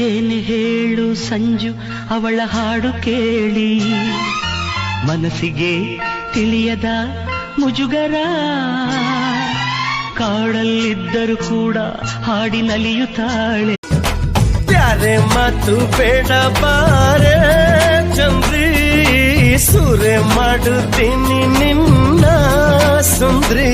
ಏನು ಹೇಳು ಸಂಜು ಅವಳ ಹಾಡು ಕೇಳಿ, ಮನಸ್ಸಿಗೆ ತಿಳಿಯದ ಮುಜುಗರ, ಕಾಡಲ್ಲಿದ್ದರೂ ಕೂಡ ಹಾಡಿ ನಲಿಯುತ್ತಾಳೆ. ಪ್ಯಾರೆ ಮಾತು ಬೇಡ ಬಾರೆ ಚಂದ್ರಿ, ಸೂರೆ ಮಾಡುತ್ತೀನಿ ನಿನ್ನ ಸುಂದ್ರಿ.